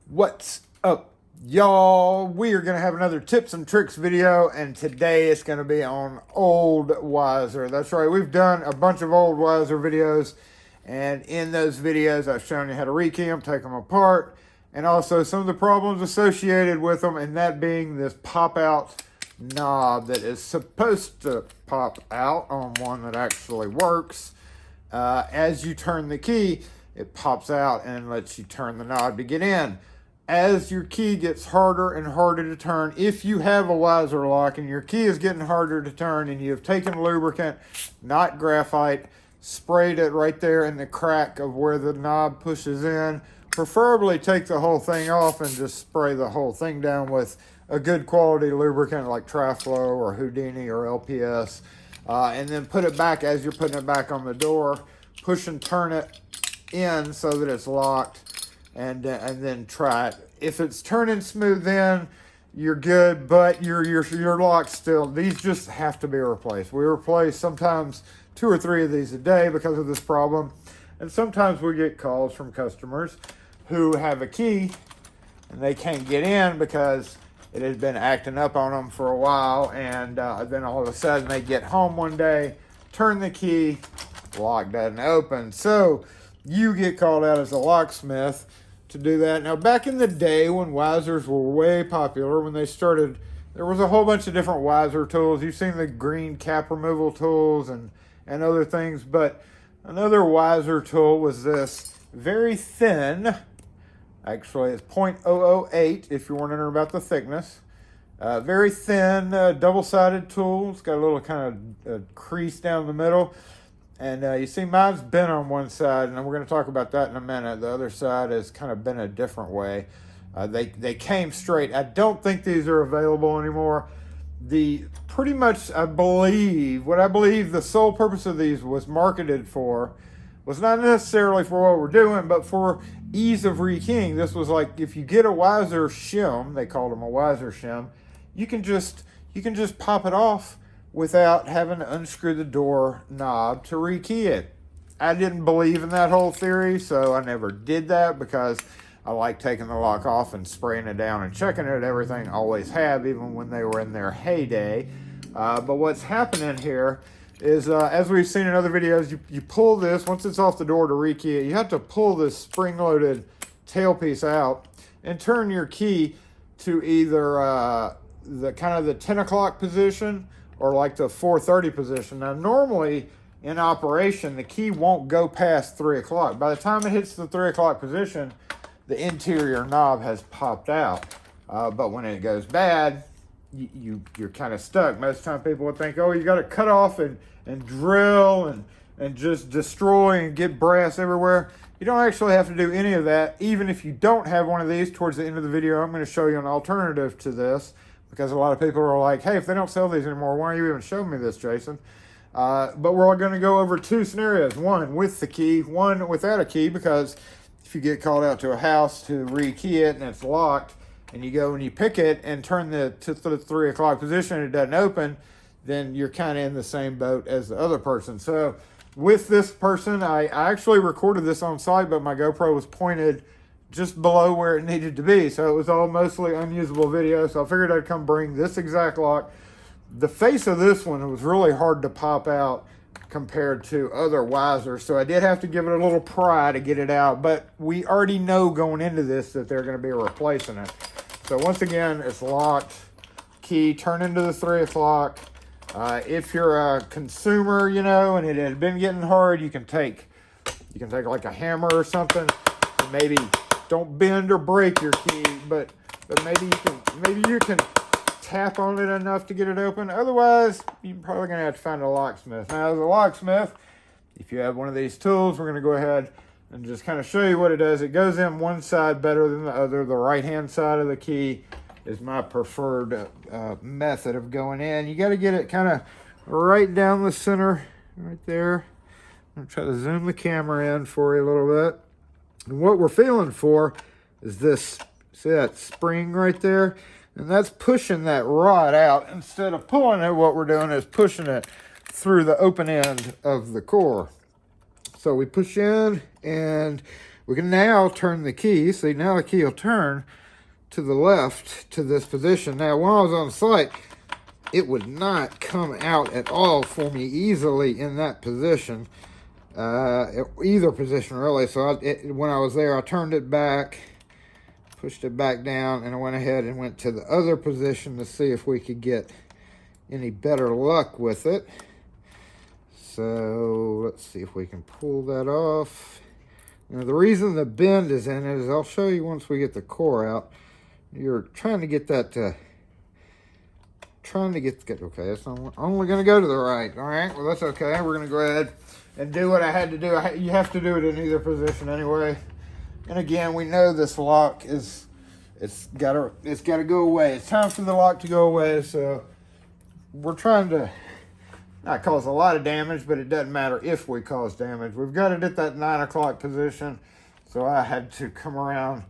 What's up, y'all? We are going to have another tips and tricks video, and today it's going to be on old Weiser. That's right, we've done a bunch of old Weiser videos, and in those videos I've shown you how to rekey them, take them apart, and also some of the problems associated with them, and that being this pop-out knob that is supposed to pop out on one that actually works. As you turn the key, it pops out and lets you turn the knob to get in. As your key gets harder and harder to turn, if you have a Weiser lock and your key is getting harder to turn and you have taken lubricant, not graphite, sprayed it right there in the crack of where the knob pushes in, preferably take the whole thing off and just spray the whole thing down with a good quality lubricant like Triflow or Houdini or LPS, and then put it back as you're putting it back on the door. Push and turn it in so that it's locked, and then try it. If it's turning smooth, then you're good, but your lock's still. These just have to be replaced. We replace sometimes 2 or 3 of these a day because of this problem, and sometimes we get calls from customers who have a key and they can't get in because it has been acting up on them for a while, and then all of a sudden they get home one day, turn the key, lock doesn't open. So you get called out as a locksmith to do that. Now, back in the day when Weisers were way popular, when they started, there was a whole bunch of different Weiser tools. You've seen the green cap removal tools and other things, but another Weiser tool was this very thin, actually it's 0.008 if you're wondering about the thickness, very thin double-sided tool. It's got a little kind of crease down the middle. And you see mine's bent on one side, and we're going to talk about that in a minute. The other side is kind of bent a different way. They came straight. I don't think these are available anymore. Pretty much, I believe the sole purpose of these was marketed for was not necessarily for what we're doing, but for ease of rekeying. This was like, if you get a Weiser Shim, they called them a Weiser Shim, you can just pop it off without having to unscrew the door knob to rekey it. I didn't believe in that whole theory, so I never did that because I like taking the lock off and spraying it down and checking it. Everything always have, even when they were in their heyday. But what's happening here is, as we've seen in other videos, you pull this, once it's off the door to rekey it, you have to pull this spring-loaded tailpiece out and turn your key to either the kind of the 10 o'clock position or like the 4:30 position. Now, normally in operation, the key won't go past 3 o'clock. By the time it hits the 3 o'clock position, the interior knob has popped out. But when it goes bad, you're kind of stuck. Most time people would think, oh, you got to cut off and drill and just destroy and get brass everywhere. You don't actually have to do any of that. Even if you don't have one of these, towards the end of the video, I'm going to show you an alternative to this, because a lot of people are like, hey, if they don't sell these anymore, why are you even showing me this, Jason? But we're going to go over 2 scenarios, one with the key, one without a key, because if you get called out to a house to rekey it and it's locked, and you go and you pick it and turn to the 3 o'clock position and it doesn't open, then you're kind of in the same boat as the other person. So with this person, I actually recorded this on site, but my GoPro was pointed just below where it needed to be, so it was all mostly unusable video. So I figured I'd come bring this exact lock. The face of this one was really hard to pop out compared to other Weisers, so I did have to give it a little pry to get it out, but we already know going into this that they're going to be replacing it. So once again, it's locked, key, turn into the 3 o'clock. If you're a consumer, and it had been getting hard, you can take like a hammer or something, and maybe don't bend or break your key, but maybe you can tap on it enough to get it open. Otherwise, you're probably going to have to find a locksmith. Now, as a locksmith, if you have one of these tools, we're going to go ahead and just kind of show you what it does. It goes in one side better than the other. The right-hand side of the key is my preferred method of going in. You got to get it kind of right down the center, right there. I'm going to try to zoom the camera in for you a little bit. And what we're feeling for is this, see that spring right there? And that's pushing that rod out. Instead of pulling it, what we're doing is pushing it through the open end of the core. So we push in and we can now turn the key. See, now the key will turn to the left to this position. Now, when I was on site, it would not come out at all for me easily in that position, either position really. So when I was there, I turned it back, pushed it back down, and I went ahead and went to the other position to see if we could get any better luck with it. So let's see if we can pull that off. Now, the reason the bend is in it is I'll show you once we get the core out. You're trying to get that okay, it's only going to go to the right. All right, well, that's okay. We're going to go ahead and do what I had to do. You have to do it in either position anyway. And again, we know this lock it's got to go away. It's time for the lock to go away. So we're trying to not cause a lot of damage, but it doesn't matter if we cause damage. We've got it at that 9 o'clock position. So I had to come around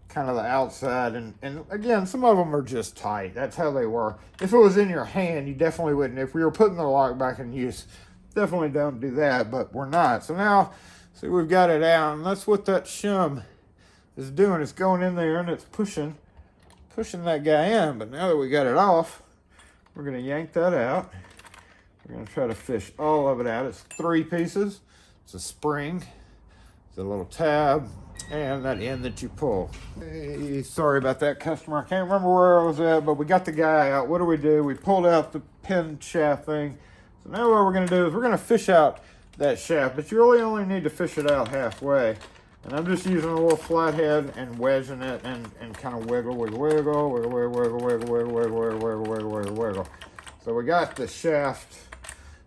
kind of the outside, and again, some of them are just tight. That's how they were. If it was in your hand, you definitely wouldn't. If we were putting the lock back in use, definitely don't do that, but we're not. So now, see, we've got it out, and that's what that shim is doing. It's going in there and it's pushing that guy in. But now that we got it off, we're going to yank that out. We're going to try to fish all of it out. It's 3 pieces. It's a spring, it's a little tab, and that end that you pull. Hey, sorry about that, customer. I can't remember where I was at, but we got the guy out. What do? We pulled out the pin shaft thing. So now what we're going to do is we're going to fish out that shaft, but you really only need to fish it out halfway. And I'm just using a little flathead and wedging it and kind of wiggle. So we got the shaft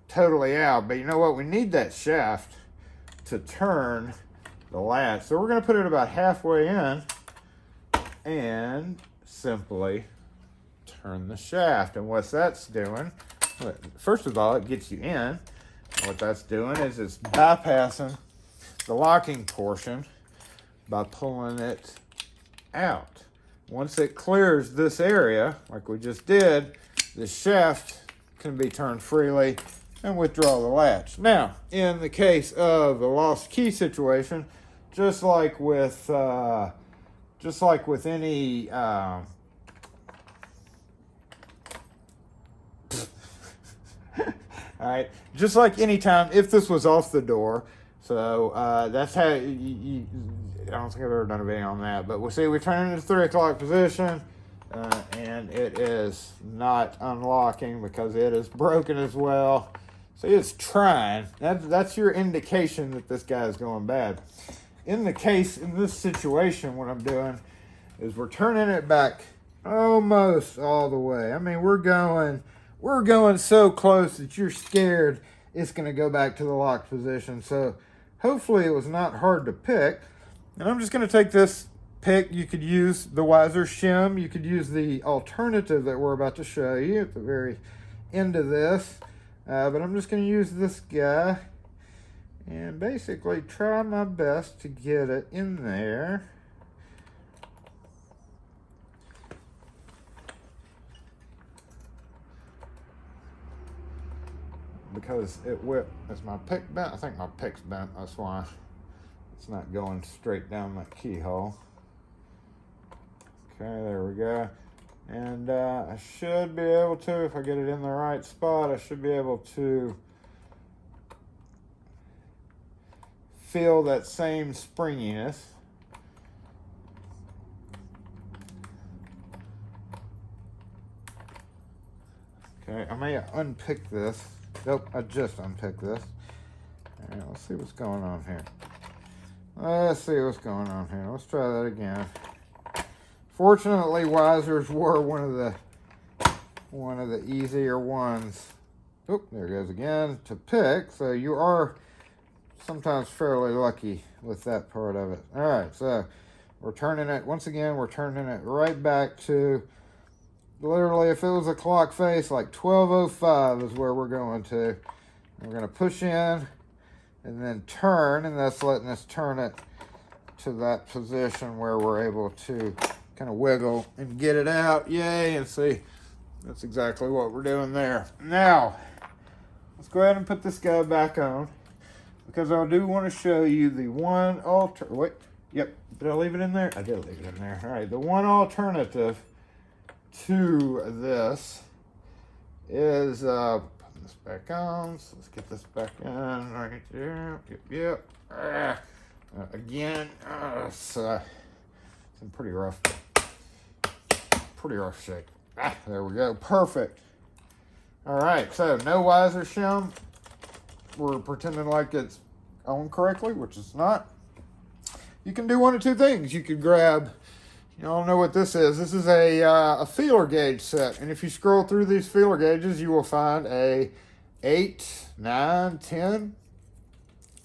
totally out, but you know what? We need that shaft to turn the latch. So we're going to put it about halfway in and simply turn the shaft. And what that's doing, first of all, it gets you in. What that's doing is it's bypassing the locking portion by pulling it out. Once it clears this area, like we just did, the shaft can be turned freely and withdraw the latch. Now, in the case of the lost key situation, just like with any all right, just like any time, if this was off the door, so that's how you I don't think I've ever done a video on that, but we'll see, we turn it into 3 o'clock position, and it is not unlocking because it is broken as well. So it's trying. That's your indication that this guy is going bad. In this situation, what I'm doing is we're turning it back almost all the way. I mean, we're going so close that you're scared it's going to go back to the locked position. So hopefully it was not hard to pick. And I'm just going to take this pick. You could use the Weiser Shim. You could use the alternative that we're about to show you at the very end of this. But I'm just going to use this guy and basically try my best to get it in there. Because it whipped. Is my pick bent? I think my pick's bent. That's why it's not going straight down that keyhole. Okay, there we go. And I should be able to, if I get it in the right spot, I should be able to feel that same springiness. Okay, I may unpick this. Nope, I just unpicked this. All right, let's see what's going on here. Let's see what's going on here. Let's try that again. Fortunately, Weisers were one of the easier ones. Oh, there it goes again, to pick. So you are sometimes fairly lucky with that part of it. All right, so we're turning it, once again, we're turning it right back to, literally, if it was a clock face, like 12:05 is where we're going to. We're going to push in and then turn, and that's letting us turn it to that position where we're able to kind of wiggle and get it out. Yay, and see, that's exactly what we're doing there. Now, let's go ahead and put this guy back on, because I do want to show you the one Yep. Did I leave it in there? I did leave it in there. All right. The one alternative to this is putting this back on. So let's get this back in right there. Yep. Again, it's in pretty rough shape. There we go. Perfect. All right. So no Weiser Shim. We're pretending like it's on correctly, which it's not. You can do one of two things. You could grab, you all know what this is. This is a feeler gauge set. And if you scroll through these feeler gauges, you will find a 8, 9, 10.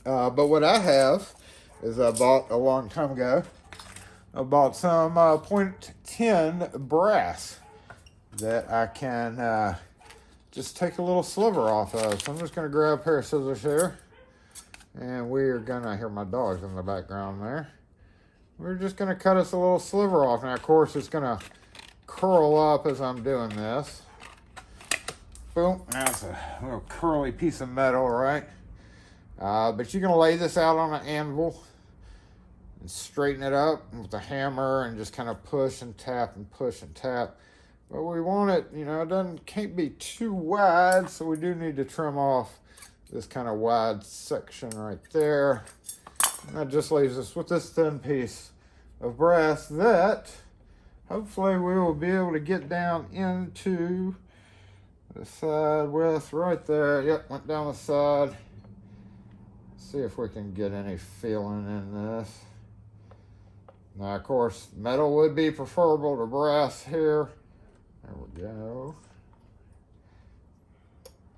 But what I have is I bought a long time ago. I bought some .10 brass that I can just take a little sliver off of. So I'm just going to grab a pair of scissors here. And we're going to hear my dogs in the background there. We're just going to cut us a little sliver off. Now, of course, it's going to curl up as I'm doing this. Boom. That's a little curly piece of metal, right? But you're going to lay this out on an anvil and straighten it up with a hammer and just kind of push and tap and push and tap. But we want it, you know, it can't be too wide, so we do need to trim off this kind of wide section right there. And that just leaves us with this thin piece of brass that hopefully we will be able to get down into the side with right there. Yep, went down the side. See if we can get any feeling in this. Now, of course, metal would be preferable to brass here. There we go.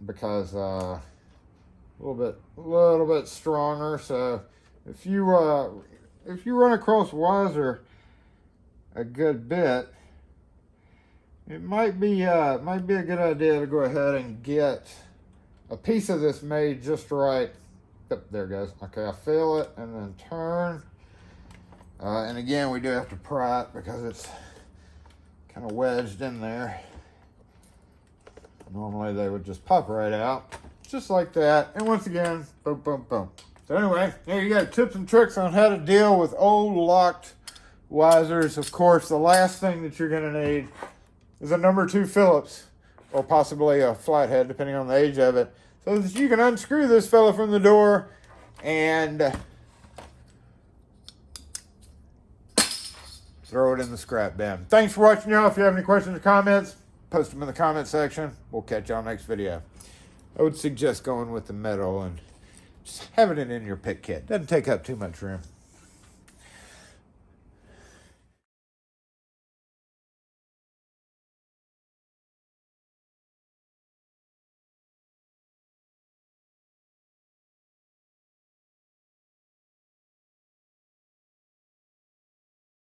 Because a little bit stronger. So if you run across Weiser a good bit, it might be a good idea to go ahead and get a piece of this made just right. Yep, there it goes. Okay, I feel it and then turn. And again, we do have to pry it because it's kind of wedged in there. Normally they would just pop right out, just like that. And once again, boom, boom, boom. So anyway, there you go. Tips and tricks on how to deal with old locked Weisers. Of course, the last thing that you're going to need is a number 2 Phillips, or possibly a flathead, depending on the age of it, so that you can unscrew this fella from the door and throw it in the scrap bin. Thanks for watching, y'all. If you have any questions or comments, post them in the comment section. We'll catch y'all next video. I would suggest going with the metal and just having it in your pit kit. Doesn't take up too much room.